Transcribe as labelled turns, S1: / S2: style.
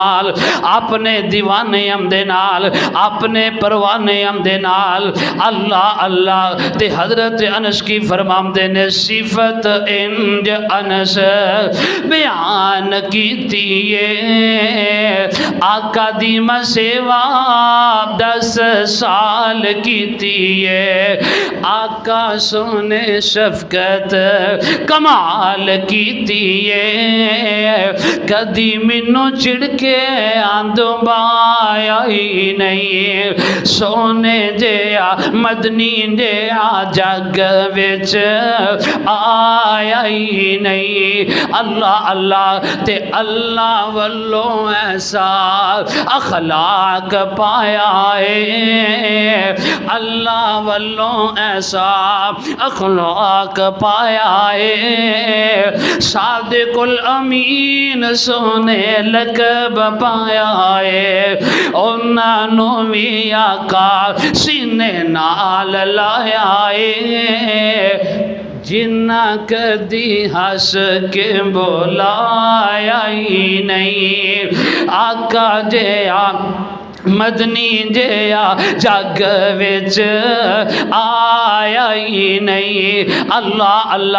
S1: اپنے دیوانے ام دے نال اپنے پروانے ام دے نال اللہ اللہ تے حضرت انس کی فرماندے نے صفت انج انس بیان کیتی ہے آقا دی مسیوا 10 سال کیتی ہے آقا سونے شفقت کمال کیتی ہے کدی مینوں چڑکے آندوں بایا ہی نہیں سونے جیا مدنی جیا جگ وچ آیا ہی نہیں اللہ اللہ تے اللہ والوں ایسا اخلاق پایا ہے اللہ والوں ایسا اخلاق پایا ہے صادق الامین سونے لقب پایا ہے انہاں نو وی آقا سینے نال لایا ہے جنہ کدی ہس کے بولایا ہی نہیں آقا جیا مدنی جیا جگ وچ آیا ہی نہیں اللہ اللہ